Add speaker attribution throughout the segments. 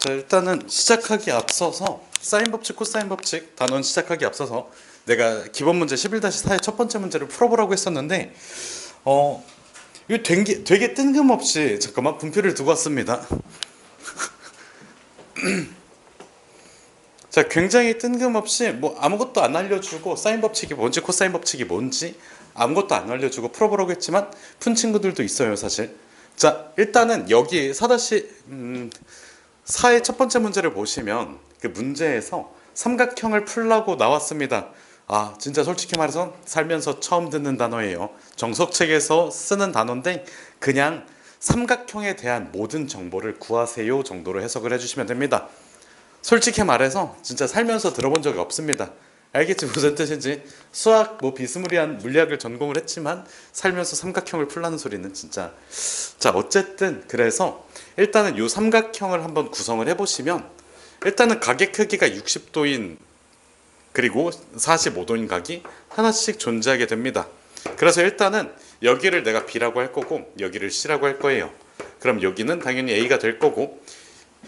Speaker 1: 자, 일단은 시작하기 앞서서 사인 법칙, 코사인 법칙 단원 시작하기 앞서서 내가 기본 문제 11-4의 첫 번째 문제를 풀어보라고 했었는데 이거 되게 뜬금없이 잠깐만 분표를 두고 왔습니다. 자, 굉장히 뜬금없이 뭐 아무것도 안 알려주고 사인 법칙이 뭔지 코사인 법칙이 뭔지 아무것도 안 알려주고 풀어보라고 했지만 푼 친구들도 있어요, 사실. 자, 일단은 여기 4의 첫 번째 문제를 보시면 그 문제에서 삼각형을 풀라고 나왔습니다. 아, 진짜 솔직히 말해서 살면서 처음 듣는 단어예요. 정석책에서 쓰는 단어인데 그냥 삼각형에 대한 모든 정보를 구하세요 정도로 해석을 해주시면 됩니다. 솔직히 말해서 진짜 살면서 들어본 적이 없습니다. 알겠지 무슨 뜻인지. 수학 뭐 비스무리한 물리학을 전공을 했지만 살면서 삼각형을 풀라는 소리는 진짜. 자, 어쨌든 그래서 일단은 이 삼각형을 한번 구성을 해보시면 일단은 각의 크기가 60도인 그리고 45도인 각이 하나씩 존재하게 됩니다. 그래서 일단은 여기를 내가 B라고 할 거고 여기를 C라고 할 거예요. 그럼 여기는 당연히 A가 될 거고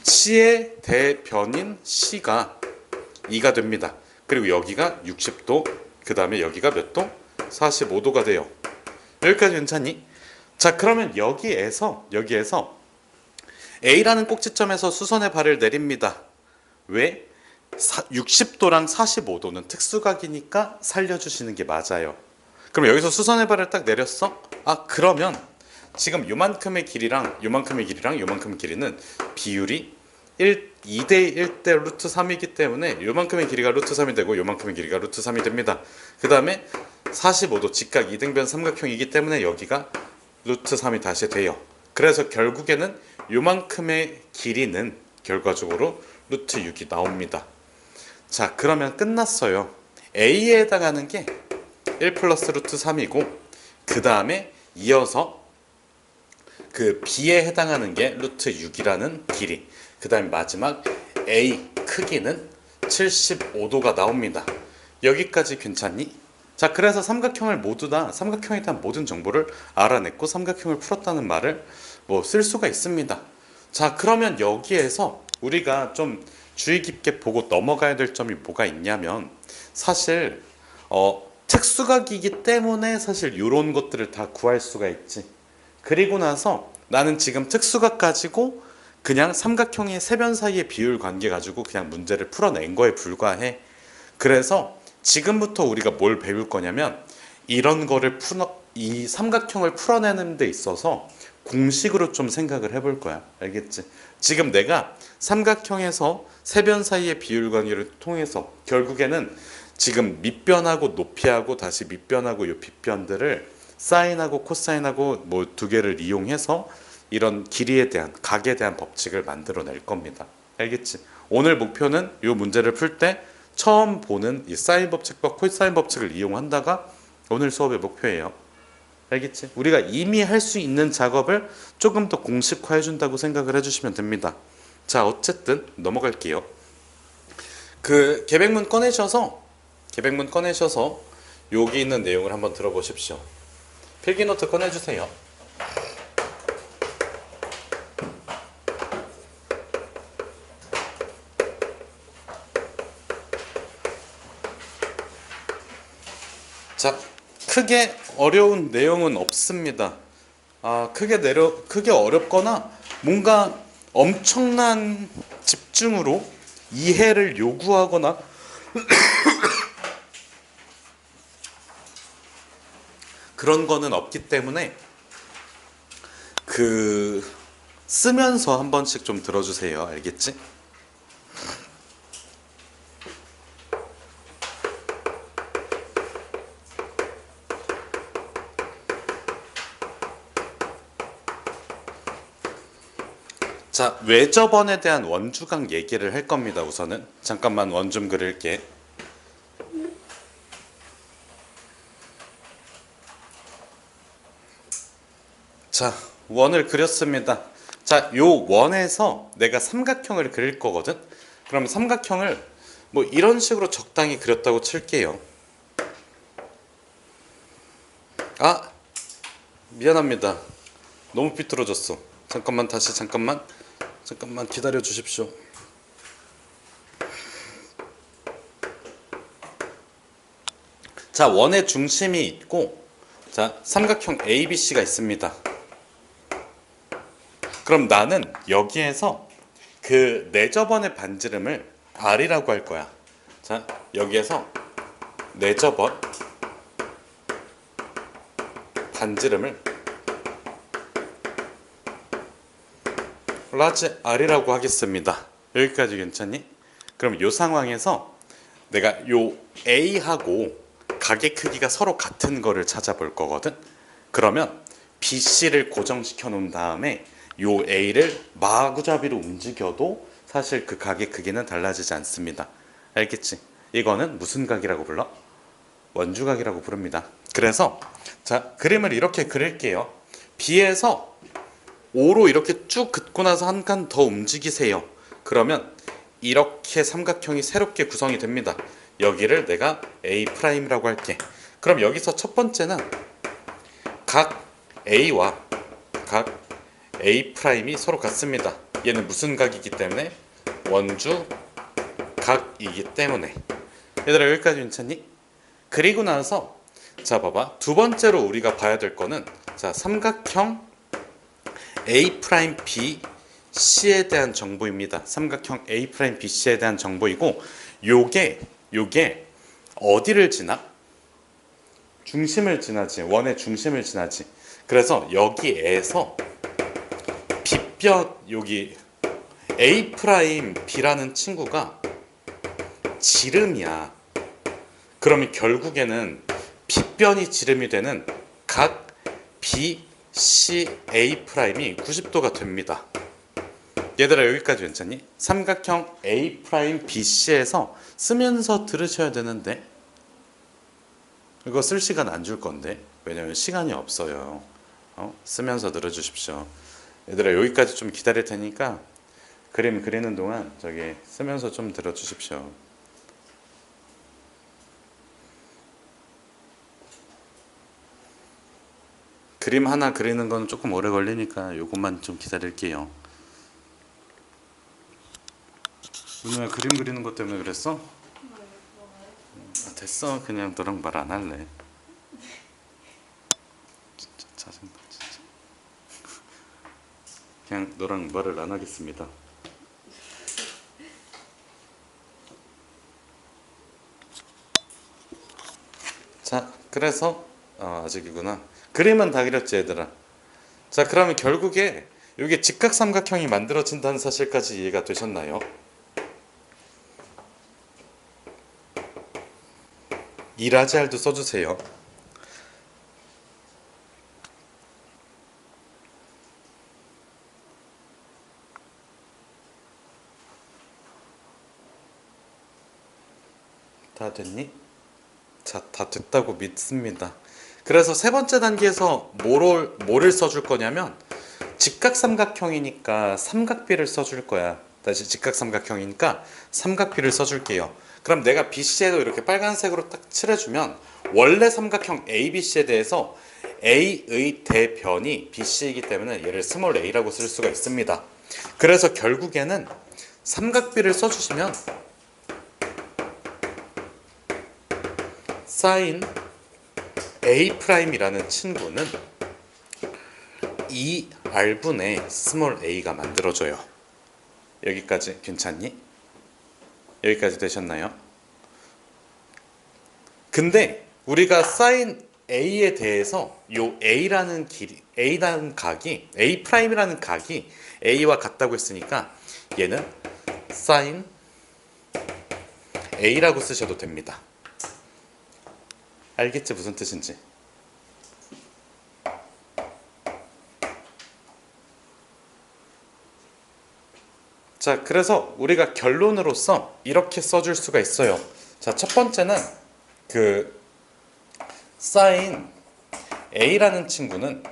Speaker 1: C의 대변인 C가 2가 됩니다. 그리고 여기가 60도, 그 다음에 여기가 몇 도? 45도가 돼요. 여기까지 괜찮니? 자, 그러면 여기에서 A라는 꼭지점에서 수선의 발을 내립니다. 왜? 60도랑 45도는 특수각이니까 살려주시는 게 맞아요. 그럼 여기서 수선의 발을 딱 내렸어? 아, 그러면 지금 요만큼의 길이랑 요만큼의 길이랑 요만큼의 길이는 비율이 2대 1대 루트 3이기 때문에 요만큼의 길이가 루트 3이 되고 요만큼의 길이가 루트 3이 됩니다. 그 다음에 45도 직각 이등변 삼각형이기 때문에 여기가 루트 3이 다시 돼요. 그래서 결국에는 요만큼의 길이는 결과적으로 루트 6이 나옵니다. 자, 그러면 끝났어요. A에 해당하는 게 1 플러스 루트 3이고 그 다음에 이어서 그 B에 해당하는 게 루트 6이라는 길이, 그 다음에 마지막 A 크기는 75도가 나옵니다. 여기까지 괜찮니? 자, 그래서 삼각형을 모두 다 삼각형에 대한 모든 정보를 알아냈고 삼각형을 풀었다는 말을 뭐 쓸 수가 있습니다. 자, 그러면 여기에서 우리가 좀 주의 깊게 보고 넘어가야 될 점이 뭐가 있냐면 사실 특수각이기 때문에 사실 이런 것들을 다 구할 수가 있지. 그리고 나서 나는 지금 특수각 가지고 그냥 삼각형의 세변 사이의 비율 관계 가지고 그냥 문제를 풀어낸 거에 불과해. 그래서 지금부터 우리가 뭘 배울 거냐면 이런 거를 이 삼각형을 풀어내는 데 있어서 공식으로 좀 생각을 해볼 거야. 알겠지? 지금 내가 삼각형에서 세변 사이의 비율 관계를 통해서 결국에는 지금 밑변하고 높이하고 다시 밑변하고 요 빗변들을 사인하고 코사인하고 뭐 두 개를 이용해서 이런 길이에 대한 각에 대한 법칙을 만들어낼 겁니다. 알겠지? 오늘 목표는 이 문제를 풀 때 처음 보는 이 사인 법칙과 코사인 법칙을 이용한다가 오늘 수업의 목표예요. 알겠지? 우리가 이미 할 수 있는 작업을 조금 더 공식화해 준다고 생각을 해주시면 됩니다. 자, 어쨌든 넘어갈게요. 그 계백문 꺼내셔서 여기 있는 내용을 한번 들어보십시오. 필기노트 꺼내주세요. 자, 크게 어려운 내용은 없습니다. 크게 어렵거나 뭔가 엄청난 집중으로 이해를 요구하거나 그런 거는 없기 때문에 쓰면서 한 번씩 좀 들어주세요. 알겠지? 자, 외접원에 대한 원주각 얘기를 할 겁니다. 우선은 잠깐만 원 좀 그릴게. 자, 원을 그렸습니다. 자, 요 원에서 내가 삼각형을 그릴 거거든. 그럼 삼각형을 뭐 이런 식으로 적당히 그렸다고 칠게요. 아, 미안합니다. 너무 삐뚤어졌어. 잠깐만 기다려 주십시오. 자, 원의 중심이 있고, 자, 삼각형 ABC가 있습니다. 그럼 나는 여기에서 그 내저번의 반지름을 R이라고 할 거야. 자, 여기에서 내저번 반지름을 라지 R이라고 하겠습니다. 여기까지 괜찮니? 그럼 이 상황에서 내가 요 A하고 각의 크기가 서로 같은 거를 찾아볼 거거든. 그러면 BC를 고정시켜 놓은 다음에 요 A를 마구잡이로 움직여도 사실 그 각의 크기는 달라지지 않습니다. 알겠지? 이거는 무슨 각이라고 불러? 원주각이라고 부릅니다. 그래서 자, 그림을 이렇게 그릴게요. B에서 O로 이렇게 쭉 긋고 나서 한 칸 더 움직이세요. 그러면 이렇게 삼각형이 새롭게 구성이 됩니다. 여기를 내가 A'라고 할게. 그럼 여기서 첫 번째는 각 A와 각 A'이 서로 같습니다. 얘는 무슨 각이기 때문에? 원주 각이기 때문에. 얘들아 여기까지 괜찮니? 그리고 나서 자 봐봐. 두 번째로 우리가 봐야 될 거는 자 삼각형 A'B C에 대한 정보입니다. 삼각형 A'B C에 대한 정보이고 요게 어디를 지나? 중심을 지나지. 원의 중심을 지나지. 그래서 여기에서 빗변 여기 A'B라는 친구가 지름이야. 그러면 결국에는 빗변이 지름이 되는 각 BCA'이 90도가 됩니다. 얘들아 여기까지 괜찮니? 삼각형 A'BC에서 쓰면서 들으셔야 되는데 이거 쓸 시간 안 줄 건데 왜냐면 시간이 없어요. 쓰면서 들어주십시오. 얘들아 여기까지 좀 기다릴 테니까 그림 그리는 동안 저기 쓰면서 좀 들어주십시오. 그림 하나 그리는 건 조금 오래 걸리니까 요것만 좀 기다릴게요. 은우야 그림 그리는 것 때문에 그랬어? 됐어. 그냥 너랑 말 안 할래. 진짜 짜증나 진짜. 그냥 너랑 말을 안 하겠습니다. 자 그래서 아직이구나. 그림은 다 그렸지 얘들아. 자 그러면 결국에 이게 직각삼각형이 만들어진다는 사실까지 이해가 되셨나요? 이라지알도 써주세요. 다 됐니? 자, 다 됐다고 믿습니다. 그래서 세 번째 단계에서 뭐를 써줄 거냐면 직각삼각형이니까 삼각비를 써줄 거야. 다시 직각삼각형이니까 삼각비를 써줄게요. 그럼 내가 BC에도 이렇게 빨간색으로 딱 칠해주면 원래 삼각형 ABC에 대해서 A의 대변이 BC이기 때문에 얘를 스몰 a라고 쓸 수가 있습니다. 그래서 결국에는 삼각비를 써주시면 사인 A'이라는 친구는 2R분의 스몰 a가 만들어져요. 여기까지 괜찮니? 여기까지 되셨나요? 근데 우리가 사인 A에 대해서 요 A라는 각이 A'이라는 각이 A와 같다고 했으니까 얘는 사인 A라고 쓰셔도 됩니다. 알겠지 무슨 뜻인지? 자, 그래서 우리가 결론으로서 이렇게 써줄 수가 있어요. 자, 첫 번째는 그 사인 A라는 친구는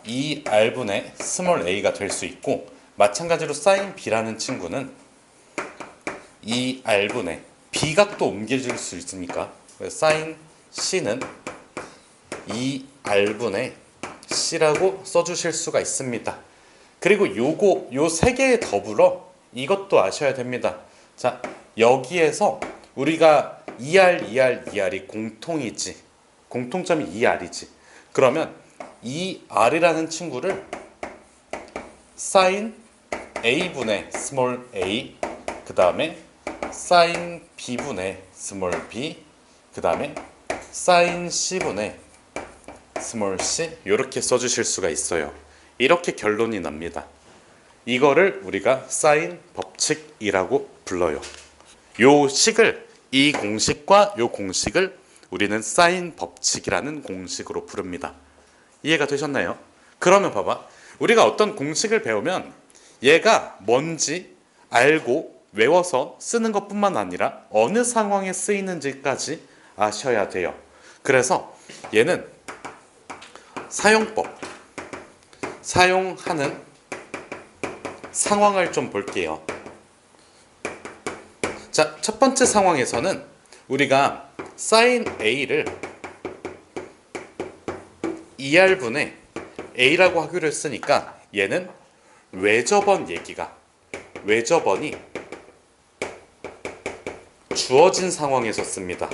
Speaker 1: 2R분의 스몰 a가 될 수 있고 마찬가지로 사인 B라는 친구는 2R분의 B각도 옮겨질 수 있으니까 사인 C는 2R분의 C라고 써주실 수가 있습니다. 그리고 요 세 개에 더불어 이것도 아셔야 됩니다. 자, 여기에서 우리가 2R, 2R, 2R이 공통이지. 공통점이 2R이지. 그러면 2R이라는 친구를 sin A분의 스몰 a, 그 다음에 sin B분의 스몰 b, 그 다음에 sin C분의 스몰 c, 이렇게 써주실 수가 있어요. 이렇게 결론이 납니다. 이거를 우리가 사인 법칙이라고 불러요. 요 식을, 이 공식과 요 공식을 우리는 사인 법칙이라는 공식으로 부릅니다. 이해가 되셨나요? 그러면 봐봐. 우리가 어떤 공식을 배우면 얘가 뭔지 알고 외워서 쓰는 것뿐만 아니라 어느 상황에 쓰이는지까지 아셔야 돼요. 그래서 얘는 사용법, 사용하는 상황을 좀 볼게요. 자, 첫 번째 상황에서는 우리가 sin A를 2R분의 A라고 하기로 했으니까 얘는 외접원이 주어진 상황에서 씁니다.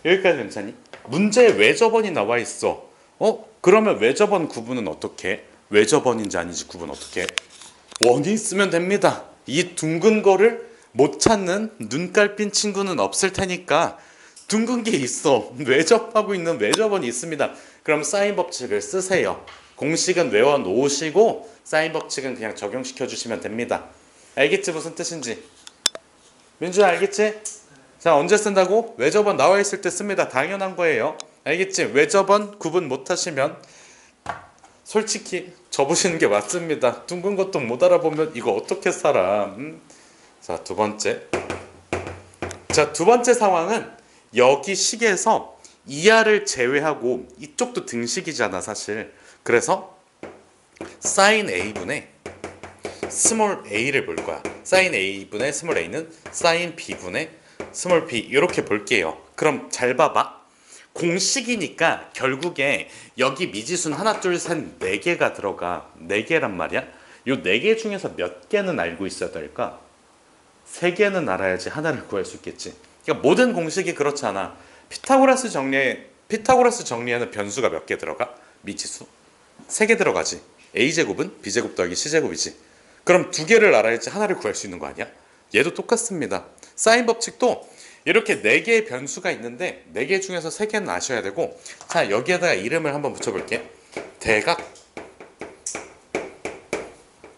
Speaker 1: 여기까지 괜찮니? 문제에 외접원이 나와 있어. 그러면 외접원 구분은 어떻게 해? 외접원인지 아닌지 구분 어떻게 해? 원이 쓰면 됩니다. 이 둥근 거를 못 찾는 눈깔핀 친구는 없을 테니까 둥근 게 있어. 외접하고 있는 외접원이 있습니다. 그럼 사인 법칙을 쓰세요. 공식은 외워 놓으시고 사인 법칙은 그냥 적용시켜 주시면 됩니다. 알겠지? 무슨 뜻인지? 민주야 알겠지? 자, 언제 쓴다고? 외접원 나와 있을 때 씁니다. 당연한 거예요. 알겠지? 외접원 구분 못 하시면 솔직히 접으시는 게 맞습니다. 둥근 것도 못 알아보면 이거 어떻게 살아? 자, 두 번째. 자, 두 번째 상황은 여기 식에서 이하를 제외하고 이쪽도 등식이잖아 사실. 그래서 sin A분의 스몰 a를 볼 거야. sin A분의 스몰 a는 sin B분의 스몰 b, 이렇게 볼게요. 그럼 잘 봐봐. 공식이니까 결국에 여기 미지수는 하나 둘셋 4개가 들어가. 4개란 말이야. 요 4개 중에서 몇 개는 알고 있어야 될까? 3개는 알아야지 하나를 구할 수 있겠지. 그러니까 모든 공식이 그렇지 않아. 피타고라스 정리에는 변수가 몇 개 들어가? 미지수 3개 들어가지. a제곱은 b제곱 더하기 c제곱이지. 그럼 2개를 알아야지 하나를 구할 수 있는 거 아니야? 얘도 똑같습니다. 사인 법칙도 이렇게 4개의 변수가 있는데 4개 중에서 3개는 아셔야 되고, 자, 여기에다가 이름을 한번 붙여볼게. 대각,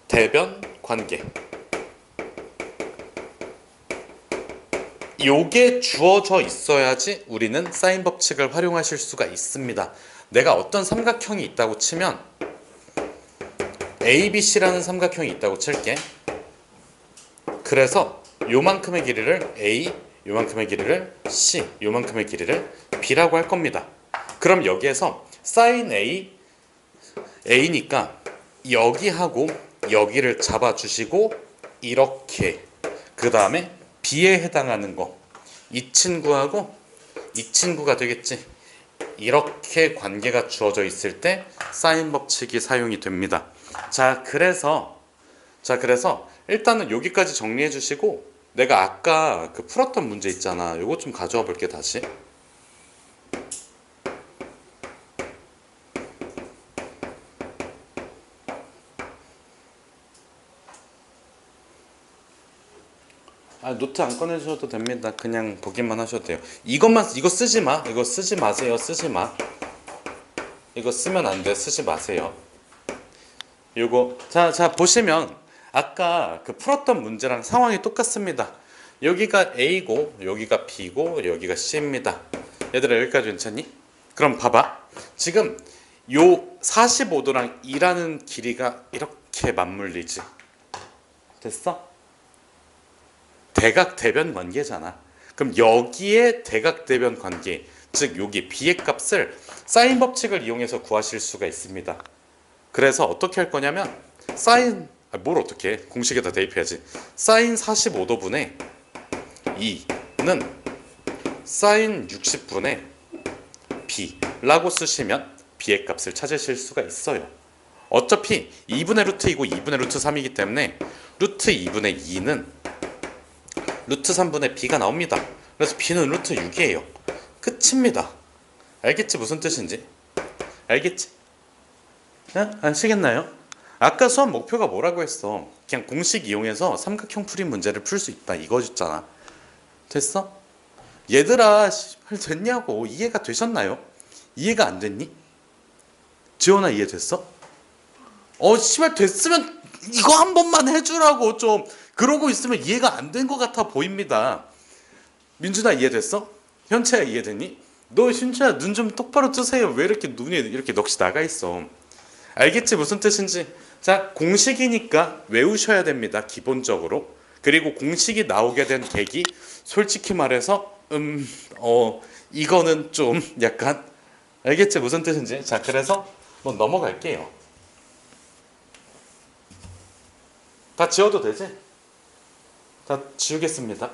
Speaker 1: 대변, 관계. 요게 주어져 있어야지 우리는 사인 법칙을 활용하실 수가 있습니다. 내가 어떤 삼각형이 있다고 치면 ABC라는 삼각형이 있다고 칠게. 그래서 요만큼의 길이를 A, 요만큼의 길이를 C, 요만큼의 길이를 B라고 할 겁니다. 그럼 여기에서 sin A니까 여기하고 여기를 잡아주시고 이렇게, 그 다음에 B에 해당하는 거 이 친구하고 이 친구가 되겠지. 이렇게 관계가 주어져 있을 때 사인 법칙이 사용이 됩니다. 자, 그래서 일단은 여기까지 정리해 주시고, 내가 아까 그 풀었던 문제 있잖아. 요거 좀 가져와 볼게 다시. 노트 안 꺼내셔도 됩니다. 그냥 보기만 하셔도 돼요. 이거 쓰지 마. 이거 쓰지 마세요. 쓰지 마. 이거 쓰면 안 돼. 쓰지 마세요. 요거 자 보시면 아까 그 풀었던 문제랑 상황이 똑같습니다. 여기가 A고 여기가 B고 여기가 C입니다. 얘들아 여기까지 괜찮니? 그럼 봐봐. 지금 요 45도랑 2라는 길이가 이렇게 맞물리지. 됐어? 대각대변 관계잖아. 그럼 여기에 대각대변 관계, 즉 여기 B의 값을 사인 법칙을 이용해서 구하실 수가 있습니다. 그래서 어떻게 할 거냐면 뭘 어떻게 해? 공식에다 대입해야지. 사인 45도분의 2는 사인 60분의 B라고 쓰시면 B의 값을 찾으실 수가 있어요. 어차피 2분의 루트 2고 2분의 루트 3이기 때문에 루트 2분의 2는 루트 3분의 b가 나옵니다. 그래서 b는 루트 6이에요. 끝입니다. 알겠지? 무슨 뜻인지? 알겠지? 아시겠나요? 아까 수업 목표가 뭐라고 했어? 그냥 공식 이용해서 삼각형 풀이 문제를 풀 수 있다 이거였잖아. 됐어? 얘들아, 씨발 됐냐고. 이해가 되셨나요? 이해가 안 됐니? 지원아, 이해됐어? 씨발 됐으면 이거 한 번만 해주라고. 좀 그러고 있으면 이해가 안 된 것 같아 보입니다. 민준아, 이해됐어? 현채야, 이해됐니? 너 신채야, 눈 좀 똑바로 뜨세요. 왜 이렇게 눈이 이렇게 넋이 나가 있어? 알겠지? 무슨 뜻인지? 자, 공식이니까 외우셔야 됩니다. 기본적으로. 그리고 공식이 나오게 된 계기, 솔직히 말해서 이거는 좀 약간, 알겠지? 무슨 뜻인지? 자, 그래서 뭐 넘어갈게요. 다 지워도 되지? 다 지우겠습니다.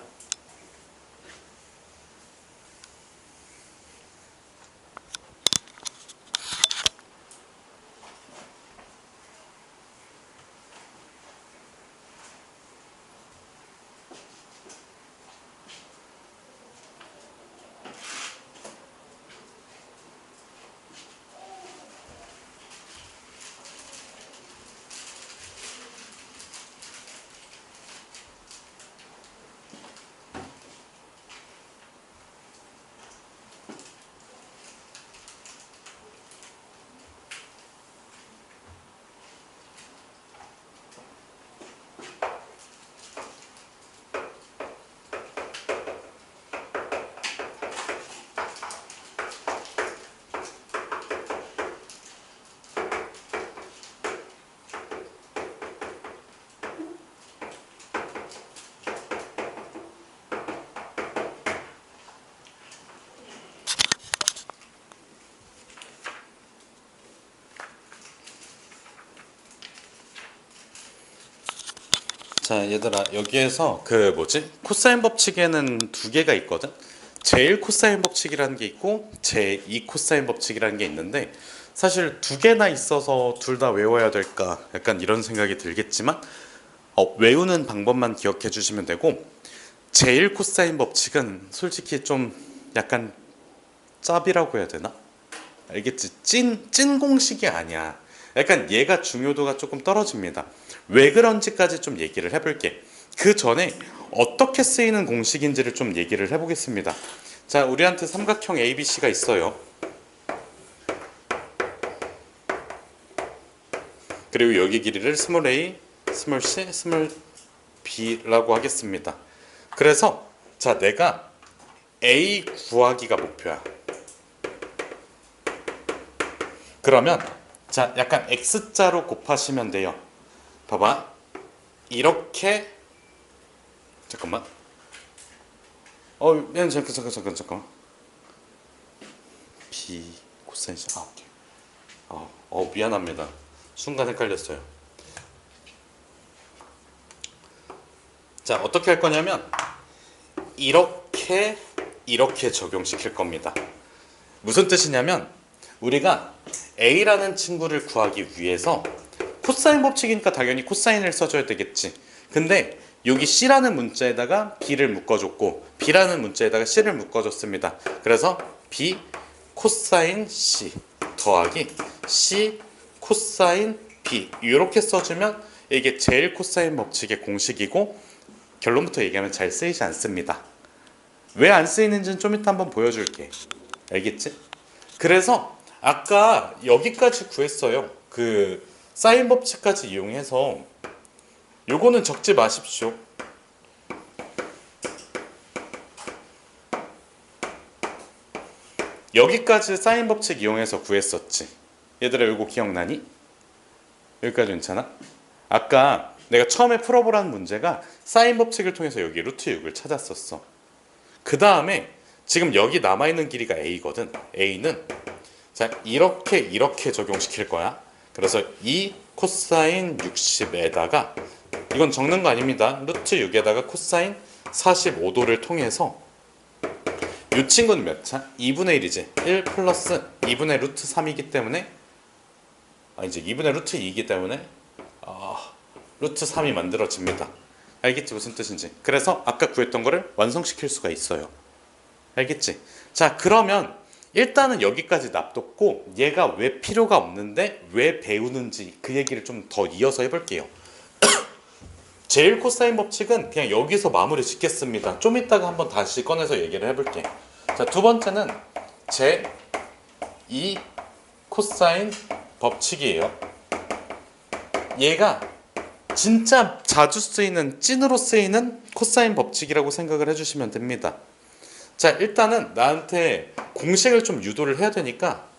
Speaker 1: 자, 얘들아, 여기에서 그 뭐지? 코사인 법칙에는 두 개가 있거든. 제1 코사인 법칙이라는 게 있고 제2 코사인 법칙이라는 게 있는데, 사실 두 개나 있어서 둘 다 외워야 될까 약간 이런 생각이 들겠지만 외우는 방법만 기억해 주시면 되고, 제1 코사인 법칙은 솔직히 좀 약간 짭이라고 해야 되나? 알겠지? 찐 공식이 아니야. 약간 얘가 중요도가 조금 떨어집니다. 왜 그런지까지 좀 얘기를 해볼게. 그 전에 어떻게 쓰이는 공식인지를 좀 얘기를 해보겠습니다. 자, 우리한테 삼각형 ABC가 있어요. 그리고 여기 길이를 스몰 a, 스몰 c, 스몰 b라고 하겠습니다. 그래서 자, 내가 a 구하기가 목표야. 그러면 자, 약간 x자로 곱하시면 돼요. 봐봐, 이렇게 잠깐만. 잠깐. b 코사인 c. 오케이. 미안합니다. 순간 헷갈렸어요. 자, 어떻게 할 거냐면 이렇게 적용시킬 겁니다. 무슨 뜻이냐면 우리가 a라는 친구를 구하기 위해서 코사인 법칙이니까 당연히 코사인을 써줘야 되겠지. 근데 여기 c라는 문자에다가 b를 묶어줬고 b라는 문자에다가 c를 묶어줬습니다. 그래서 b 코사인 c 더하기 c 코사인 b 이렇게 써주면 이게 제일 코사인 법칙의 공식이고, 결론부터 얘기하면 잘 쓰이지 않습니다. 왜 안 쓰이는지는 좀 이따 한번 보여줄게. 알겠지? 그래서 아까 여기까지 구했어요. 그 사인 법칙까지 이용해서 요거는 적지 마십시오. 여기까지 사인 법칙 이용해서 구했었지. 얘들아, 요거 기억나니? 여기까지 괜찮아? 아까 내가 처음에 풀어보라는 문제가 사인 법칙을 통해서 여기 루트 6을 찾았었어. 그 다음에 지금 여기 남아있는 길이가 a거든. a는 자, 이렇게 적용시킬 거야. 그래서 2 코사인 60에다가 이건 적는 거 아닙니다. 루트 6에다가 코사인 45도를 통해서 이 친구는 몇 차? 2분의 1이지. 1 플러스 2분의 루트 3이기 때문에 이제 2분의 루트 2이기 때문에 루트 3이 만들어집니다. 알겠지 무슨 뜻인지. 그래서 아까 구했던 거를 완성시킬 수가 있어요. 알겠지? 자, 그러면 일단은 여기까지 놔뒀고 얘가 왜 필요가 없는데 왜 배우는지 그 얘기를 좀 더 이어서 해볼게요. 제일 코사인 법칙은 그냥 여기서 마무리 짓겠습니다. 좀 이따가 한번 다시 꺼내서 얘기를 해볼게. 자, 두 번째는 제2 코사인 법칙이에요. 얘가 진짜 자주 쓰이는, 찐으로 쓰이는 코사인 법칙이라고 생각을 해주시면 됩니다. 자, 일단은 나한테 공식을 좀 유도를 해야 되니까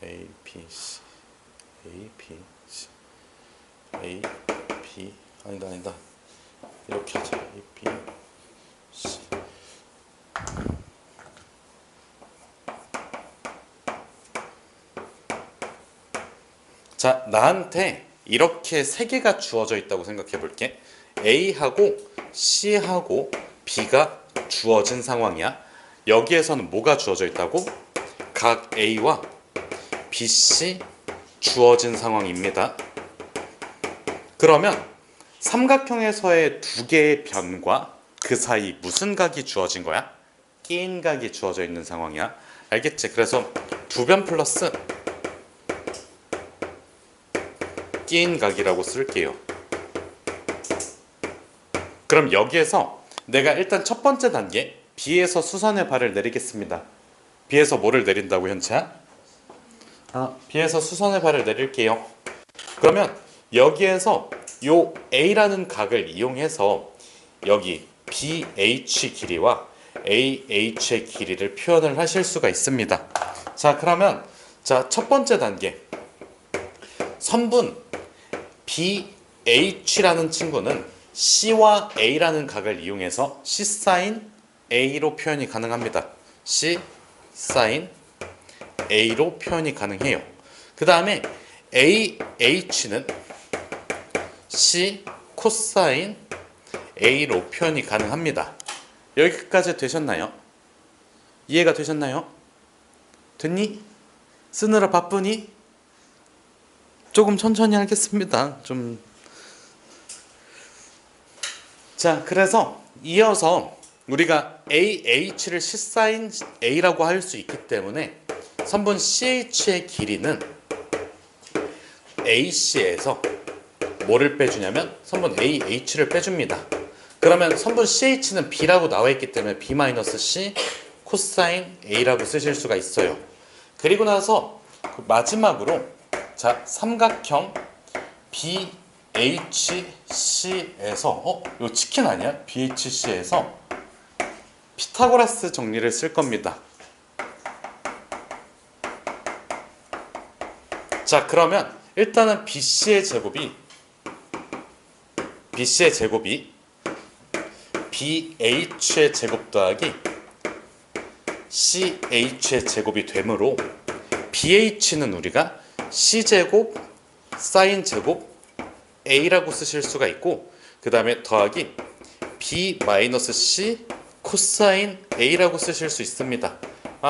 Speaker 1: A, B, C, A, B, C, A, B, 아니다. 이렇게 하자. A, B, C. 자, 나한테 이렇게 세 개가 주어져 있다고 생각해 볼게. A하고 C하고 B가 주어진 상황이야. 여기에서는 뭐가 주어져 있다고? 각 A와 BC 주어진 상황입니다. 그러면 삼각형에서의 두 개의 변과 그 사이 무슨 각이 주어진 거야? 끼인 각이 주어져 있는 상황이야. 알겠지? 그래서 두 변 플러스 끼인 각이라고 쓸게요. 그럼 여기에서 내가 일단 첫 번째 단계 B에서 수선의 발을 내리겠습니다. B에서 뭐를 내린다고 현채야? B에서 수선의 발을 내릴게요. 그러면 여기에서 요 A라는 각을 이용해서 여기 BH 길이와 AH의 길이를 표현을 하실 수가 있습니다. 자, 그러면 첫 번째 단계 선분 BH라는 친구는 C와 A라는 각을 이용해서 C 사인 A로 표현이 가능합니다. C 사인 A로 표현이 가능해요. 그 다음에 AH는 C 코사인 A로 표현이 가능합니다. 여기까지 되셨나요? 이해가 되셨나요? 됐니? 쓰느라 바쁘니? 조금 천천히 하겠습니다. 자, 그래서 이어서 우리가 AH를 C 사인 A라고 할 수 있기 때문에 선분 CH의 길이는 AC에서 뭐를 빼주냐면 선분 AH를 빼줍니다. 그러면 선분 CH는 B라고 나와 있기 때문에 B-C 코사인 A라고 쓰실 수가 있어요. 그리고 나서 마지막으로 삼각형 BHC에서 이거 치킨 아니야? BHC에서 피타고라스 정리를 쓸 겁니다. 자, 그러면 일단은 BC의 제곱이 BH의 제곱 더하기 CH의 제곱이 되므로 BH는 우리가 C제곱 사인 제곱 A라고 쓰실 수가 있고, 그 다음에 더하기 B-C 코사인 A라고 쓰실 수 있습니다.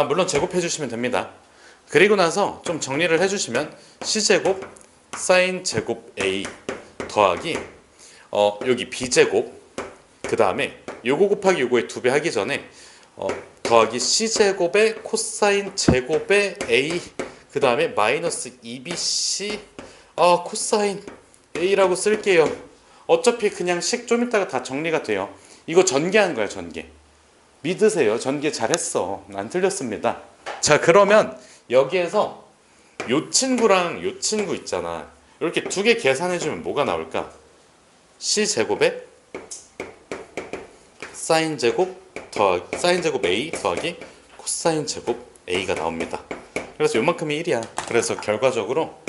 Speaker 1: 물론 제곱해 주시면 됩니다. 그리고 나서 좀 정리를 해주시면 C제곱 사인 제곱 A 더하기 여기 B제곱, 그 다음에 요거 곱하기 요거의 2배 하기 전에 더하기 C제곱의 코사인 제곱의 A, 그 다음에 마이너스 2BC 코사인 A라고 쓸게요. 어차피 그냥 식 좀 이따가 다 정리가 돼요. 이거 전개한 거야, 전개. 믿으세요. 전개 잘했어. 안 틀렸습니다. 자, 그러면 여기에서 요 친구랑 요 친구 있잖아. 이렇게 두 개 계산해주면 뭐가 나올까? C제곱에 사인 제곱 더하기 사인 제곱 A 더하기 코사인 제곱 A가 나옵니다. 그래서 요만큼이 1이야. 그래서 결과적으로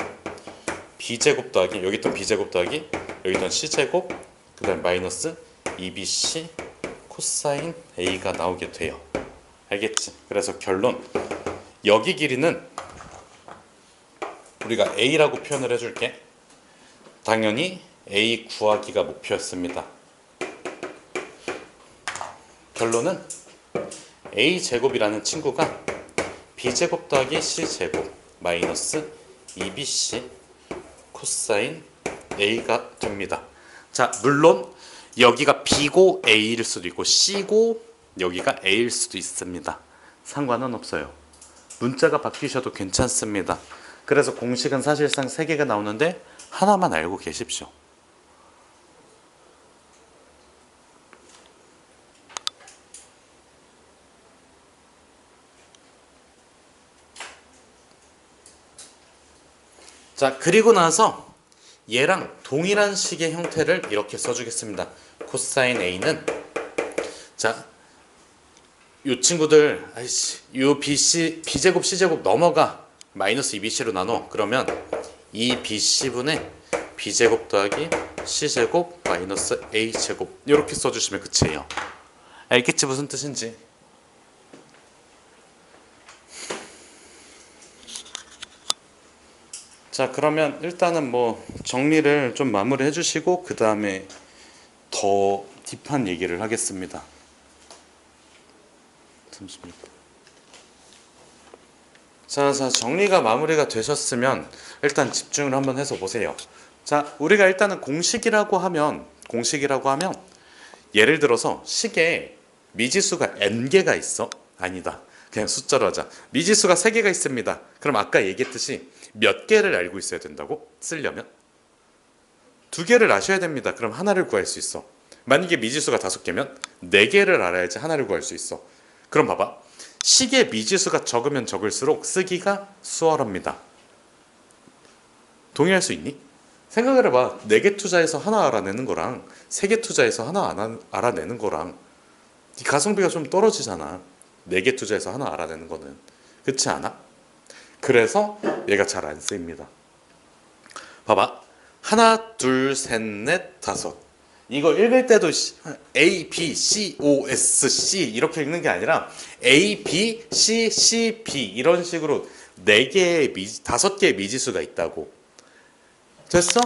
Speaker 1: B제곱 더하기 여기 있던 B제곱 더하기 여기 있던 C제곱 그 다음에 마이너스 2BC 코사인 A가 나오게 돼요. 알겠지? 그래서 결론, 여기 길이는 우리가 A라고 표현을 해줄게. 당연히 A 구하기가 목표였습니다. 결론은 A제곱이라는 친구가 b제곱 더하기 c제곱 마이너스 2bc 코사인 a가 됩니다. 자, 물론 여기가 b고 a일 수도 있고 c고 여기가 a일 수도 있습니다. 상관은 없어요. 문자가 바뀌셔도 괜찮습니다. 그래서 공식은 사실상 3개가 나오는데 하나만 알고 계십시오. 자, 그리고 나서 얘랑 동일한 식의 형태를 이렇게 써주겠습니다. 코사인 A는 자, 요 친구들 요 B제곱 C제곱 넘어가 마이너스 2BC로 나눠. 그러면 2BC분의 B제곱 더하기 C제곱 마이너스 A제곱 이렇게 써주시면 끝이에요. 알겠지 무슨 뜻인지? 자, 그러면 일단은 뭐 정리를 좀 마무리해 주시고 그 다음에 더 딥한 얘기를 하겠습니다. 잠시만요. 자, 정리가 마무리가 되셨으면 일단 집중을 한번 해서 보세요. 자, 우리가 일단은 공식이라고 하면 예를 들어서 식에 미지수가 n개가 있어? 아니다. 그냥 숫자로 하자. 미지수가 3개가 있습니다. 그럼 아까 얘기했듯이 몇 개를 알고 있어야 된다고? 쓰려면? 2개를 아셔야 됩니다. 그럼 하나를 구할 수 있어. 만약에 미지수가 5개면 4개를 알아야지 하나를 구할 수 있어. 그럼 봐봐. 식의 미지수가 적으면 적을수록 쓰기가 수월합니다. 동의할 수 있니? 생각을 해봐. 4개 투자해서 하나 알아내는 거랑 3개 투자해서 하나 알아내는 거랑 가성비가 좀 떨어지잖아. 4개 투자해서 하나 알아내는 거는. 그렇지 않아? 그래서 얘가 잘 안 쓰입니다. 봐봐. 하나, 둘, 셋, 넷, 다섯. 이거 읽을 때도 A, B, C, O, S, C 이렇게 읽는 게 아니라 A, B, C, C, B 이런 식으로 5개의 미지수가 있다고. 됐어?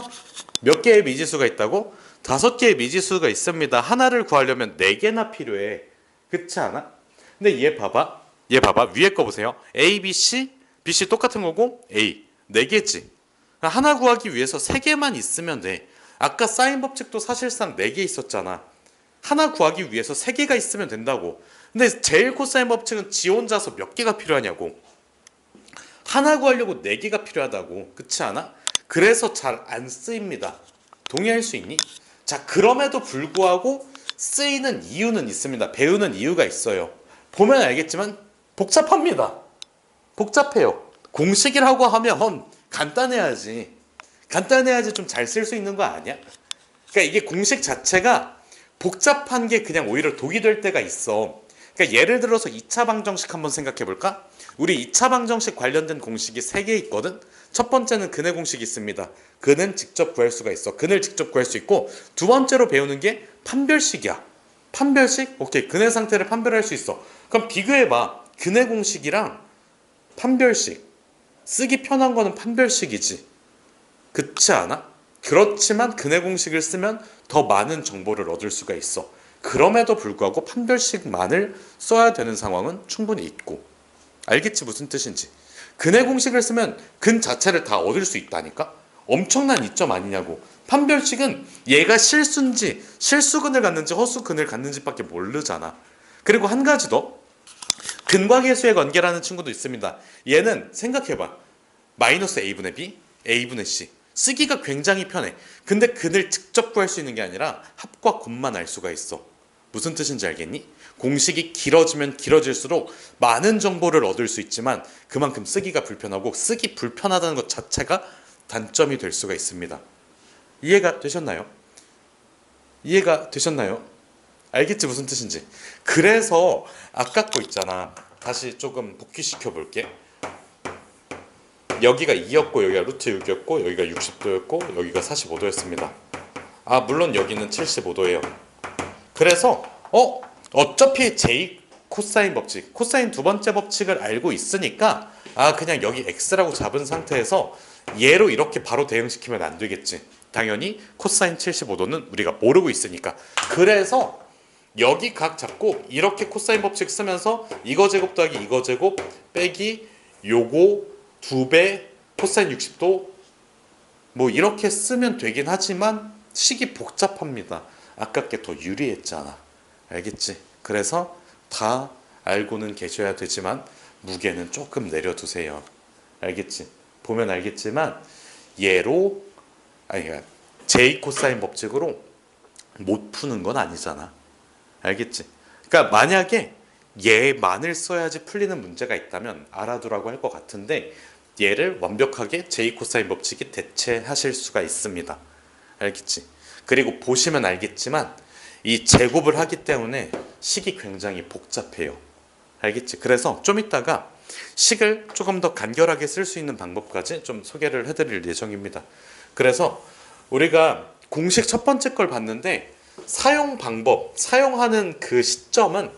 Speaker 1: 몇 개의 미지수가 있다고? 5개의 미지수가 있습니다. 하나를 구하려면 4개나 필요해. 그렇지 않아? 근데 얘 봐봐. 위에 거 보세요. A, B, C, B, C 똑같은 거고 A 4개지. 하나 구하기 위해서 3개만 있으면 돼. 아까 사인 법칙도 사실상 4개 있었잖아. 하나 구하기 위해서 3개가 있으면 된다고. 근데 제일 코사인 법칙은 지 혼자서 몇 개가 필요하냐고. 하나 구하려고 4개가 필요하다고. 그렇지 않아? 그래서 잘 안 쓰입니다. 동의할 수 있니? 자, 그럼에도 불구하고 쓰이는 이유는 있습니다. 배우는 이유가 있어요. 보면 알겠지만 복잡합니다. 복잡해요. 공식이라고 하면 간단해야지 좀 잘 쓸 수 있는 거 아니야? 그러니까 이게 공식 자체가 복잡한 게 그냥 오히려 독이 될 때가 있어. 그러니까 예를 들어서 2차 방정식 한번 생각해 볼까? 우리 2차 방정식 관련된 공식이 3개 있거든? 첫 번째는 근의 공식이 있습니다. 근은 직접 구할 수가 있어. 근을 직접 구할 수 있고, 두 번째로 배우는 게 판별식이야. 판별식? 오케이. 근의 상태를 판별할 수 있어. 그럼 비교해봐. 근의 공식이랑 판별식. 쓰기 편한 거는 판별식이지. 그렇지 않아? 그렇지만 근의 공식을 쓰면 더 많은 정보를 얻을 수가 있어. 그럼에도 불구하고 판별식만을 써야 되는 상황은 충분히 있고. 알겠지 무슨 뜻인지. 근의 공식을 쓰면 근 자체를 다 얻을 수 있다니까? 엄청난 이점 아니냐고. 판별식은 얘가 실수인지 실수근을 갖는지 허수근을 갖는지밖에 모르잖아. 그리고 한 가지 더. 근과 계수의 관계라는 친구도 있습니다. 얘는 생각해봐. 마이너스 A분의 B, A분의 C. 쓰기가 굉장히 편해. 근데 근을 직접 구할 수 있는 게 아니라 합과 곱만 알 수가 있어. 무슨 뜻인지 알겠니? 공식이 길어지면 길어질수록 많은 정보를 얻을 수 있지만 그만큼 쓰기가 불편하고 쓰기 불편하다는 것 자체가 단점이 될 수가 있습니다. 이해가 되셨나요? 알겠지 무슨 뜻인지. 그래서 아까 거 있잖아. 다시 조금 복귀시켜 볼게. 여기가 2였고 여기가 루트 6이었고 여기가 60도였고 여기가 45도였습니다. 아 물론 여기는 75도예요. 그래서 어차피 제 코사인 법칙, 코사인 두 번째 법칙을 알고 있으니까 그냥 여기 x라고 잡은 상태에서 얘로 이렇게 바로 대응시키면 안 되겠지. 당연히 코사인 75도는 우리가 모르고 있으니까. 그래서 여기 각 잡고 이렇게 코사인 법칙 쓰면서 이거 제곱 더하기 이거 제곱 빼기 요거 2배 코사인 60도 뭐 이렇게 쓰면 되긴 하지만 식이 복잡합니다. 아깝게 더 유리했잖아. 알겠지? 그래서 다 알고는 계셔야 되지만 무게는 조금 내려두세요. 알겠지? 보면 알겠지만 얘로 아니 그러니까 j 코사인 법칙으로 못 푸는 건 아니잖아. 알겠지? 그러니까 만약에 얘만을 써야지 풀리는 문제가 있다면 알아두라고 할 것 같은데 얘를 완벽하게 j 코사인 법칙이 대체하실 수가 있습니다. 알겠지? 그리고 보시면 알겠지만 이 제곱을 하기 때문에 식이 굉장히 복잡해요. 알겠지? 그래서 좀 이따가 식을 조금 더 간결하게 쓸 수 있는 방법까지 좀 소개를 해드릴 예정입니다. 그래서 우리가 공식 첫 번째 걸 봤는데 사용 방법, 사용하는 그 시점은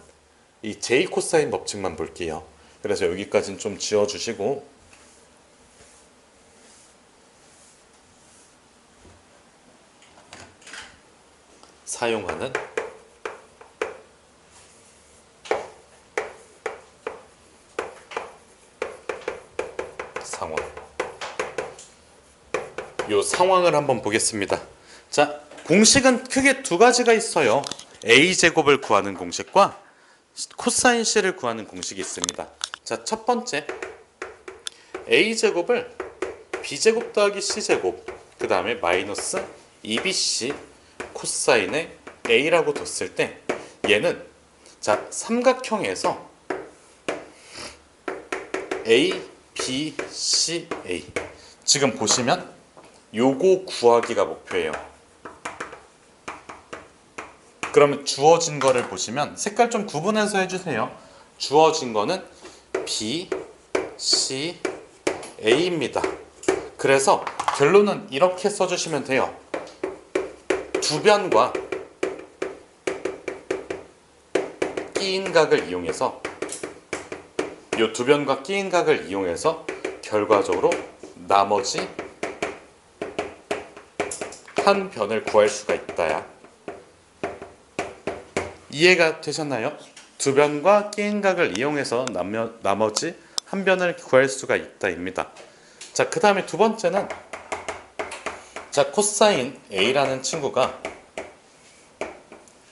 Speaker 1: 이 j 코사인 법칙만 볼게요. 그래서 여기까지는 좀 지워주시고 사용하는 상황. 이 상황을 한번 보겠습니다. 자, 공식은 크게 두 가지가 있어요. a제곱을 구하는 공식과 코사인 c를 구하는 공식이 있습니다. 자, 첫 번째 a제곱을 b제곱 더하기 c제곱 그 다음에 마이너스 2bc 코사인의 a라고 뒀을 때 얘는 자 삼각형에서 a, b, c, a 지금 보시면 요거 구하기가 목표예요. 그러면 주어진 거를 보시면 색깔 좀 구분해서 해주세요. 주어진 거는 b, c, a입니다. 그래서 결론은 이렇게 써주시면 돼요. 두 변과 끼인 각을 이용해서 이 두 변과 끼인 각을 이용해서 결과적으로 나머지 한 변을 구할 수가 있다야. 이해가 되셨나요? 두 변과 끼인 각을 이용해서 나머지 한 변을 구할 수가 있다입니다. 자, 그 다음에 두 번째는 자 코사인 a라는 친구가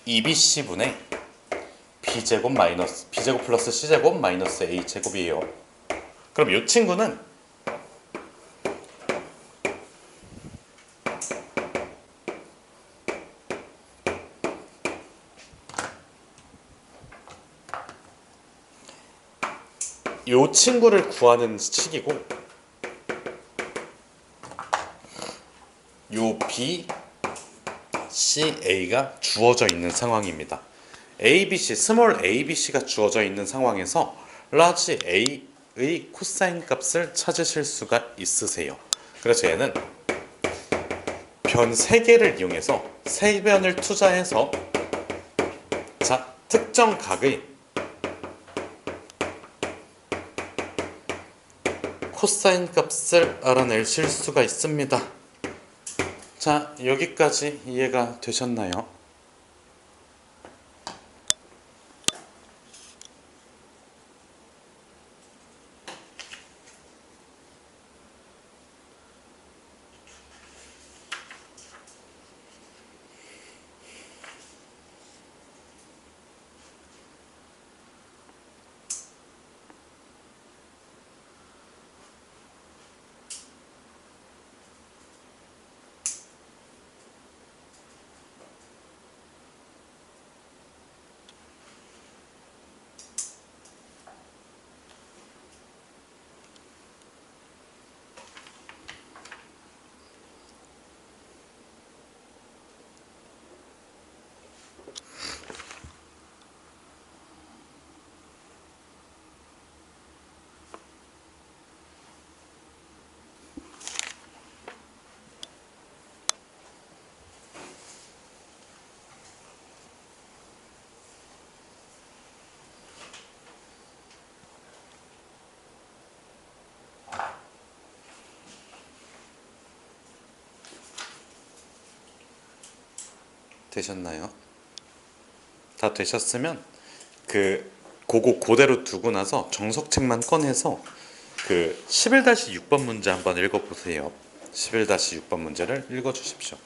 Speaker 1: 2bc분의 b제곱 마이너스 b제곱 플러스 c제곱 마이너스 a제곱이에요. 그럼 이 친구는 이 친구를 구하는 식이고 요 b, c, a가 주어져 있는 상황입니다. ABC, 스몰 abc가 주어져 있는 상황에서 라지 a의 코사인 값을 찾으실 수가 있으세요. 그래서 얘는 변 3개를 이용해서 3변을 투자해서 자 특정 각의 코사인 값을 알아내실 수가 있습니다. 자, 여기까지 이해가 되셨나요? 되셨나요? 다 되셨으면 그거 그대로 두고 나서 정석책만 꺼내서 그 11-6번 문제 한번 읽어보세요. 11-6번 문제를 읽어주십시오.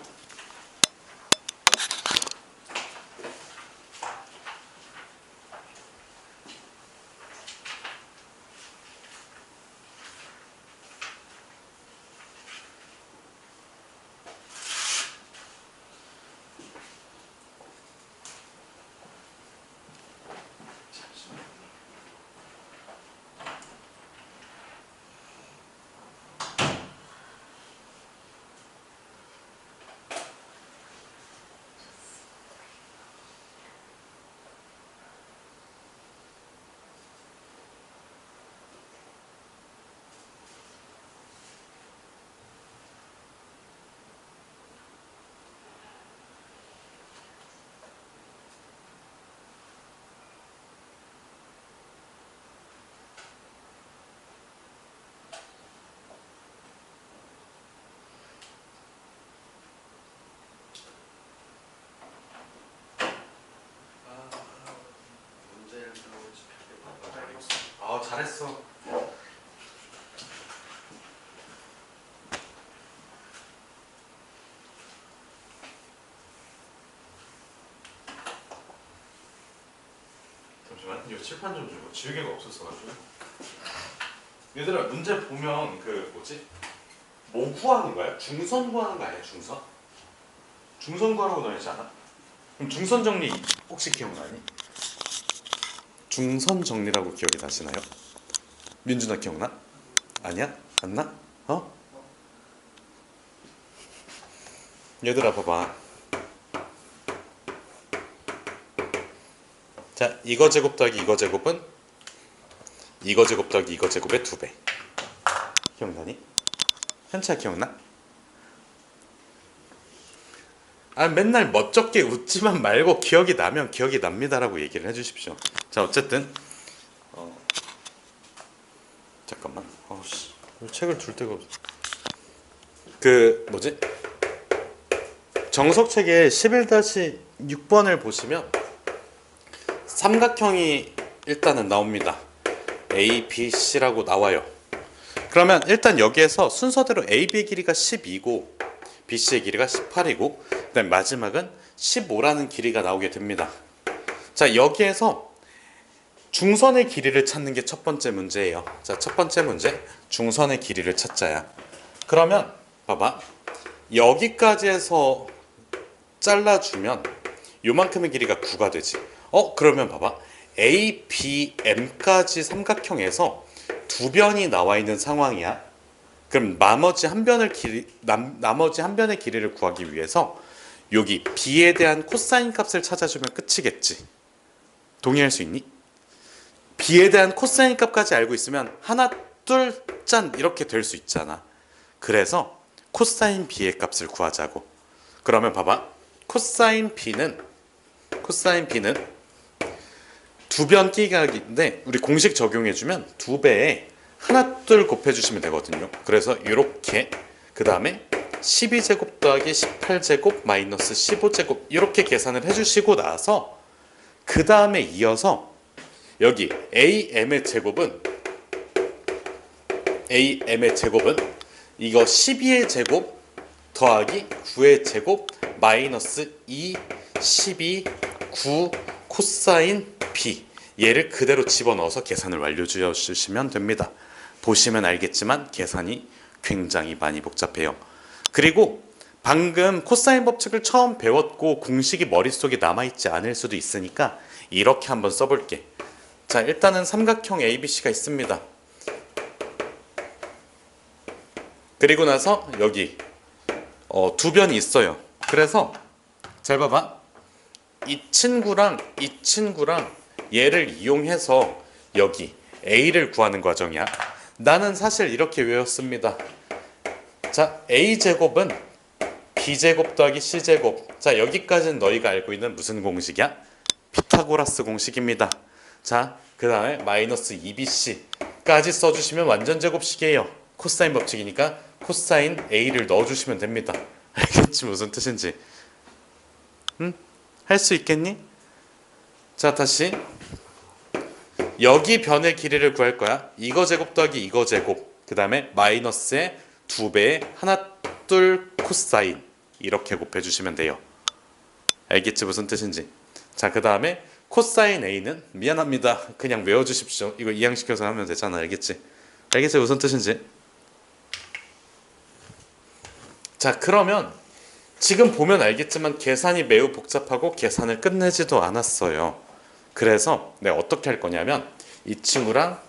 Speaker 1: 잘했어. 잠시만, 이 칠판 좀 주고 지우개가 없었어가지고. 얘들아, 문제 보면 그 뭐지? 뭐 구하는 거야? 중선 구하는 거 아니야? 중선? 중선 구하라고 나와 있지 않아? 그럼 중선 정리 혹시 기억나니? 중선 정리라고 기억이 나시나요? 민준아 기억나? 아니야? 안 나? 어? 얘들아 봐봐. 자, 이거 제곱 더하기 이거 제곱은 이거 제곱 더하기 이거 제곱의 2배. 기억나니? 현차 기억나? 아, 맨날 멋쩍게 웃지만 말고 기억이 나면 기억이 납니다라고 얘기를 해주십시오. 자, 어쨌든 잠깐만. 책을 둘 데가 없어. 그 뭐지? 정석책의 11-6번을 보시면 삼각형이 일단은 나옵니다. A, B, C라고 나와요. 그러면 일단 여기에서 순서대로 A, B의 길이가 12고 B, C의 길이가 18이고 그다음 마지막은 15라는 길이가 나오게 됩니다. 자, 여기에서 중선의 길이를 찾는 게 첫 번째 문제예요. 자, 첫 번째 문제, 중선의 길이를 찾자야. 그러면 봐봐, 여기까지 해서 잘라주면 요만큼의 길이가 9가 되지. 그러면 봐봐, A, B, M까지 삼각형에서 두 변이 나와 있는 상황이야. 그럼 나머지 한 변의 길이를 구하기 위해서 여기 B에 대한 코사인 값을 찾아주면 끝이겠지. 동의할 수 있니? B에 대한 코사인 값까지 알고 있으면 하나, 둘, 짠 이렇게 될 수 있잖아. 그래서 코사인 B의 값을 구하자고. 그러면 봐봐, 코사인 B는 두 변 끼기인데 우리 공식 적용해주면 2배에 하나, 둘 곱해주시면 되거든요. 그래서 이렇게 그 다음에 12제곱 더하기 18제곱 마이너스 15제곱 이렇게 계산을 해주시고 나서 그 다음에 이어서 여기 AM의 제곱은 이거 12의 제곱 더하기 9의 제곱 마이너스 2, 12, 9 코사인 B 얘를 그대로 집어넣어서 계산을 완료해 주시면 됩니다. 보시면 알겠지만 계산이 굉장히 많이 복잡해요. 그리고 방금 코사인 법칙을 처음 배웠고 공식이 머릿속에 남아있지 않을 수도 있으니까 이렇게 한번 써볼게. 자, 일단은 삼각형 ABC가 있습니다. 그리고 나서 여기 두 변이 있어요. 그래서 잘 봐봐, 이 친구랑 얘를 이용해서 여기 A를 구하는 과정이야. 나는 사실 이렇게 외웠습니다. 자, A제곱은 B제곱 더하기 C제곱. 자, 여기까지는 너희가 알고 있는 무슨 공식이야? 피타고라스 공식입니다. 자, 그 다음에 마이너스 2BC까지 써주시면 완전 제곱식이에요. 코사인 법칙이니까 코사인 A를 넣어주시면 됩니다. 알겠지 무슨 뜻인지? 응? 할 수 있겠니? 자, 다시 여기 변의 길이를 구할 거야. 이거 제곱 더하기 이거 제곱, 그 다음에 마이너스의 2배의 하나 둘 코사인, 이렇게 곱해주시면 돼요. 알겠지 무슨 뜻인지. 자, 그 다음에 코사인 A는, 미안합니다, 그냥 외워주십시오. 이거 이항시켜서 하면 되잖아. 알겠지? 알겠지 무슨 뜻인지. 자, 그러면 지금 보면 알겠지만 계산이 매우 복잡하고 계산을 끝내지도 않았어요. 그래서 내가 어떻게 할 거냐면 이 친구랑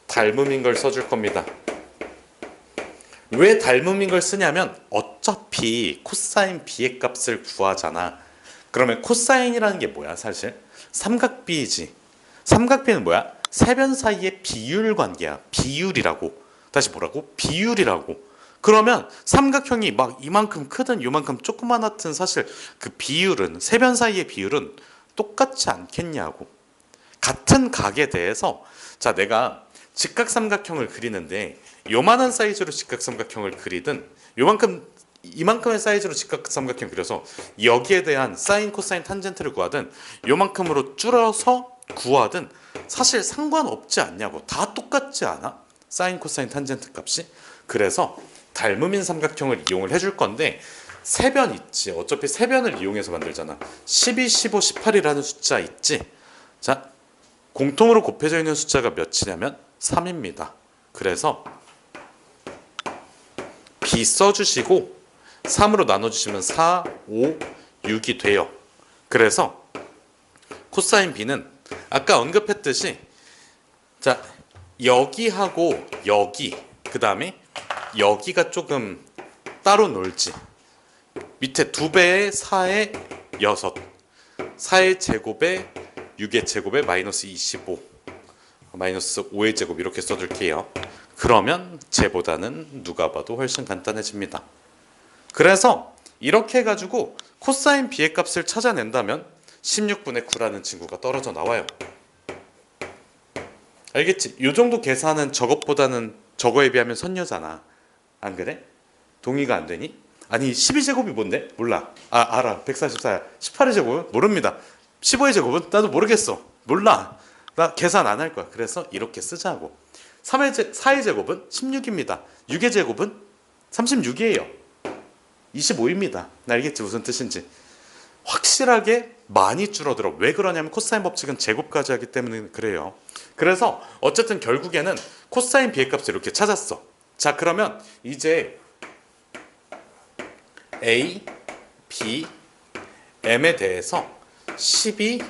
Speaker 1: 닮음인 걸 써줄 겁니다. 왜 닮음인 걸 쓰냐면 어차피 코사인 B의 값을 구하잖아. 그러면 코사인이라는 게 뭐야? 사실 삼각비이지. 삼각비는 뭐야? 세변 사이의 비율 관계야. 비율이라고. 다시 뭐라고? 비율이라고. 그러면 삼각형이 막 이만큼 크든 요만큼 조그만하든 사실 그 비율은, 세변 사이의 비율은 똑같지 않겠냐고. 같은 각에 대해서, 자, 내가 직각삼각형을 그리는데 요만한 사이즈로 직각삼각형을 그리든 요만큼 이만큼의 사이즈로 직각삼각형 그려서 여기에 대한 사인, 코사인, 탄젠트를 구하든 요만큼으로 줄여서 구하든 사실 상관없지 않냐고. 다 똑같지 않아? 사인, 코사인, 탄젠트 값이. 그래서 닮음인 삼각형을 이용을 해줄 건데 세변 있지. 어차피 세변을 이용해서 만들잖아. 12, 15, 18이라는 숫자 있지. 자, 공통으로 곱해져 있는 숫자가 몇이냐면 3입니다. 그래서 B 써주시고 3으로 나눠주시면 4, 5, 6이 돼요. 그래서 코사인 B는 아까 언급했듯이, 자, 여기하고 여기, 그 다음에 여기가 조금 따로 놀지. 밑에 2배의 4의 6, 4의 제곱에 6의 제곱에 마이너스 25, 마이너스 5의 제곱, 이렇게 써줄게요. 그러면 쟤보다는 누가 봐도 훨씬 간단해집니다. 그래서 이렇게 해가지고 코사인 B의 값을 찾아낸다면 16분의 9라는 친구가 떨어져 나와요. 알겠지? 이 정도 계산은 저것보다는, 저거에 비하면 선녀잖아. 안 그래? 동의가 안 되니? 아니 12제곱이 뭔데? 몰라. 아, 알아. 144야. 18의 제곱은 모릅니다. 15의 제곱은 나도 모르겠어. 몰라. 나 계산 안 할 거야. 그래서 이렇게 쓰자고. 4의 제곱은 16입니다. 6의 제곱은 36이에요. 25입니다. 알겠지 무슨 뜻인지. 확실하게 많이 줄어들어. 왜 그러냐면 코사인 법칙은 제곱까지 하기 때문에 그래요. 그래서 어쨌든 결국에는 코사인 B의 값을 이렇게 찾았어. 자, 그러면 이제 A, B, M에 대해서 12,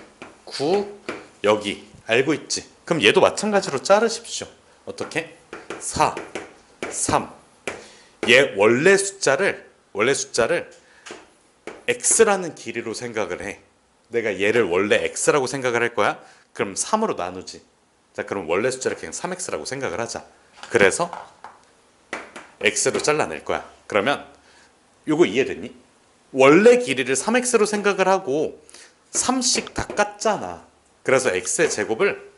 Speaker 1: 9, 여기 알고 있지? 그럼 얘도 마찬가지로 자르십시오. 어떻게? 4, 3. 얘 원래 숫자를 x라는 길이로 생각을 해. 내가 얘를 원래 x라고 생각을 할 거야. 그럼 3으로 나누지. 자, 그럼 원래 숫자를 그냥 3x라고 생각을 하자. 그래서 x로 잘라낼 거야. 그러면 요거 이해됐니? 원래 길이를 3x로 생각을 하고 3씩 다 깠잖아. 그래서 x의 제곱을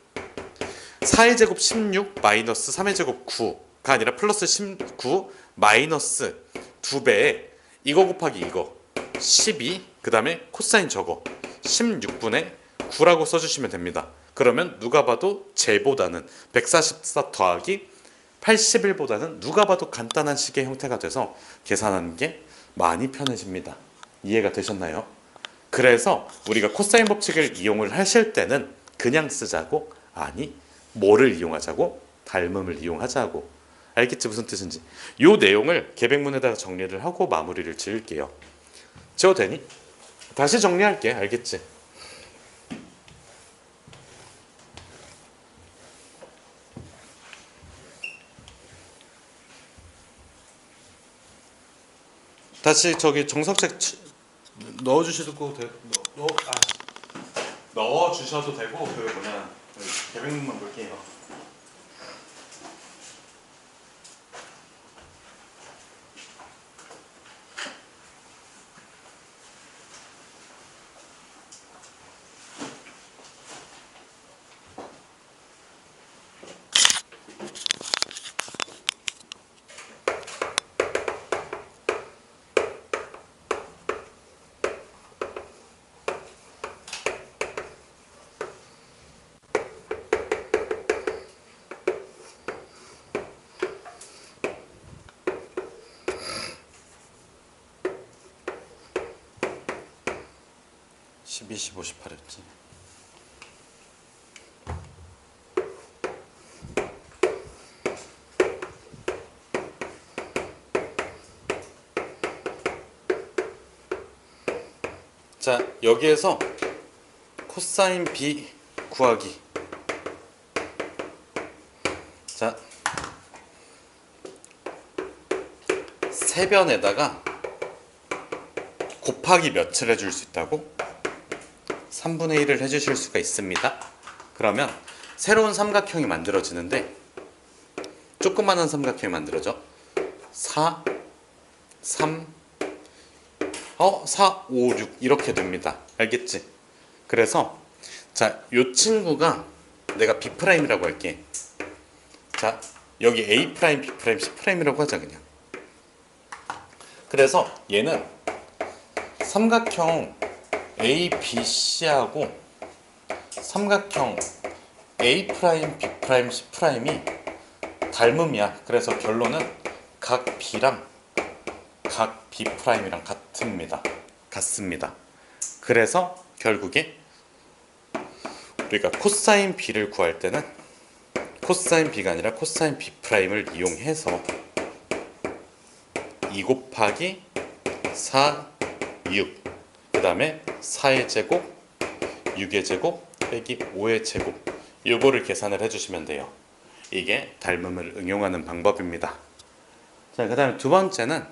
Speaker 1: 4의 제곱 16 마이너스 3의 제곱 9가 아니라 플러스 19 마이너스 2배에 이거 곱하기 이거 12, 그 다음에 코사인 저거 16분의 9라고 써주시면 됩니다. 그러면 누가 봐도 쟤보다는 144 더하기 81보다는 누가 봐도 간단한 식의 형태가 돼서 계산하는 게 많이 편해집니다. 이해가 되셨나요? 그래서 우리가 코사인 법칙을 이용을 하실 때는 그냥 쓰자고, 아니 뭐를 이용하자고? 닮음을 이용하자고. 알겠지 무슨 뜻인지. 요 내용을 계백문에다가 정리를 하고 마무리를 지을게요. 지워도 되니? 다시 정리할게. 알겠지? 다시 저기 정석책 넣어주셔도 되고, 넣어주셔도 되고, 그 뭐냐, 계백문만 볼게요. 12, 15, 18이었지. 자, 여기에서 코사인 B 구하기. 자, 세변에다가 곱하기 몇을 해줄 수 있다고? 3분의 1을 해주실 수가 있습니다. 그러면 새로운 삼각형이 만들어지는데, 조그마한 삼각형이 만들어져. 4, 3, 4, 5, 6 이렇게 됩니다. 알겠지? 그래서 자, 요 친구가 내가 B'이라고 할게. 자, 여기 A', B', C'이라고 하자 그냥. 그래서 얘는 삼각형 ABC하고 삼각형 A', B', C'이 닮음이야. 그래서 결론은 각 B랑 각 B'이랑 같습니다. 그래서 결국에 우리가 코사인 B를 구할 때는 코사인 B가 아니라 코사인 B'을 이용해서 2 곱하기 4, 6, 그 다음에 4의 제곱, 6의 제곱, 빼기 5의 제곱, 요거를 계산을 해주시면 돼요. 이게 닮음을 응용하는 방법입니다. 자, 그 다음에 두 번째는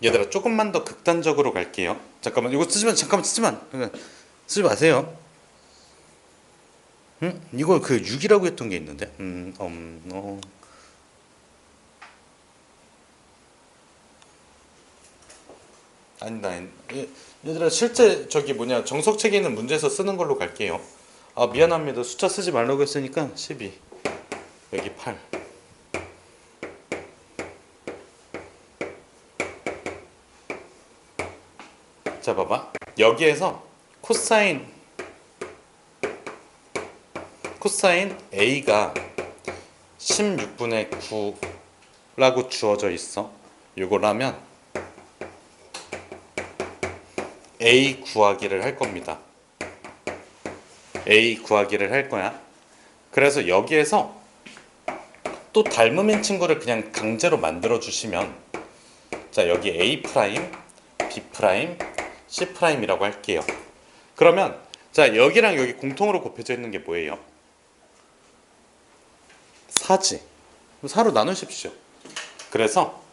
Speaker 1: 얘들아, 조금만 더 극단적으로 갈게요. 잠깐만, 이거 쓰지 마세요. 응? 이거 그 6이라고 했던 게 있는데. 아니다. 얘들아, 실제 정석책에 있는 문제에서 쓰는 걸로 갈게요. 아, 미안합니다. 숫자 쓰지 말라고 했으니까 12, 여기 8. 자, 봐봐. 여기에서 코사인 A가 16분의 9라고 주어져 있어. 요거라면 A 구하기를 할 겁니다. A 구하기를 할 거야. 그래서 여기에서 또 닮음인 친구를 그냥 강제로 만들어 주시면, 자, 여기 A', B', C'이라고 할게요. 그러면 자, 여기랑 여기 공통으로 곱해져 있는 게 뭐예요? 4지. 4로 나누십시오. 그래서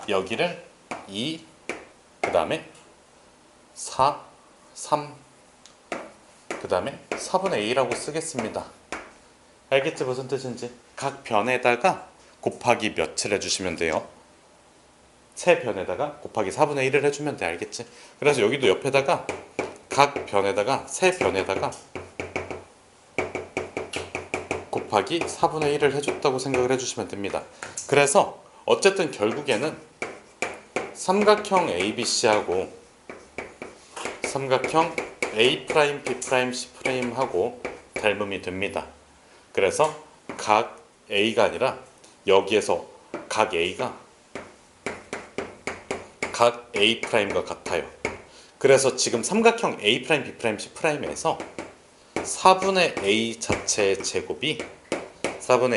Speaker 1: 여기를 2, 그 다음에 4, 3, 그 다음에 4분의 A라고 쓰겠습니다. 알겠지? 무슨 뜻인지? 각 변에다가 곱하기 몇을 해주시면 돼요. 세 변에다가 곱하기 4분의 1을 해주면 돼. 알겠지? 그래서 여기도 옆에다가 각 변에다가 세 변에다가 곱하기 4분의 1을 해줬다고 생각을 해주시면 됩니다. 그래서 어쨌든 결국에는 삼각형 ABC하고 삼각형 A', B', C'하고 닮음이 됩니다. 그래서 각 A가 아니라 여기에서 각 A가 각 A'과 같아요. 그래서 지금 삼각형 A', B', C'에서 4분의 A 자체의 제곱이 4분의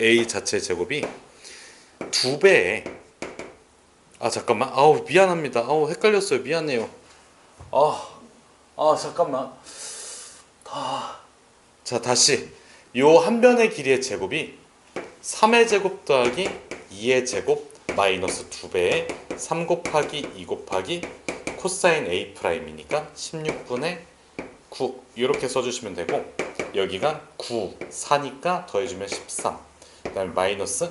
Speaker 1: A 자체의 제곱이 2배에, 아 잠깐만, 아우 미안합니다. 아우 헷갈렸어요. 미안해요. 잠깐만. 자, 다시 요 한 변의 길이의 제곱이 3의 제곱 더하기 2의 제곱 마이너스 2배의 3 곱하기 2 곱하기 코사인 A'이니까 16분의 9 이렇게 써주시면 되고, 여기가 9, 4니까 더해주면 13, 그 다음에 마이너스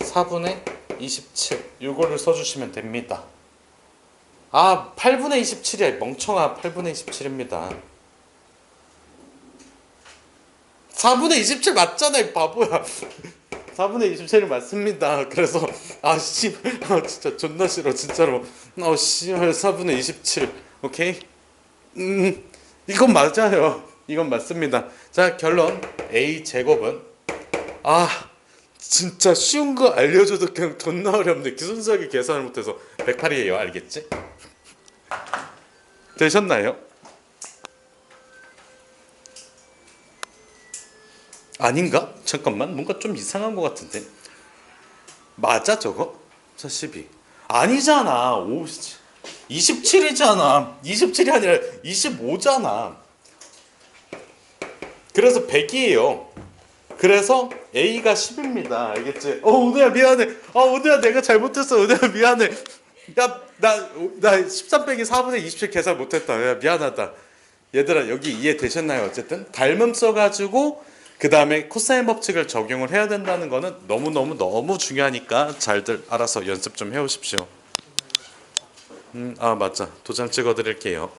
Speaker 1: 4분의 27 이거를 써주시면 됩니다. 8분의 27이야 멍청아. 8분의 27입니다. 4분의 27 맞잖아 이 바보야. 4분의 27이 맞습니다. 그래서 진짜 존나 싫어 진짜로. 씨발 4분의 27 오케이? 이건 맞아요. 이건 맞습니다. 자, 결론 a 제곱은 진짜 쉬운 거 알려줘도 그냥 존나 어렵네. 순수하게 계산을 못해서 108이에요. 알겠지? 되셨나요? 아닌가? 잠깐만, 뭔가 좀 이상한 것 같은데. 맞아 저거? 12 아니잖아. 27이잖아. 27이 아니라 25잖아. 그래서 100이에요. 그래서 A가 10입니다. 알겠지? 은혜야 미안해. 은혜야 내가 잘못했어. 은혜야 미안해. 나 13 빼기 4분의 27 계산 못했다. 야, 미안하다. 얘들아 여기 이해되셨나요? 어쨌든 닮음 써가지고 그 다음에 코사인 법칙을 적용을 해야 된다는 거는 너무 중요하니까 잘들 알아서 연습 좀 해오십시오. 맞아. 도장 찍어 드릴게요.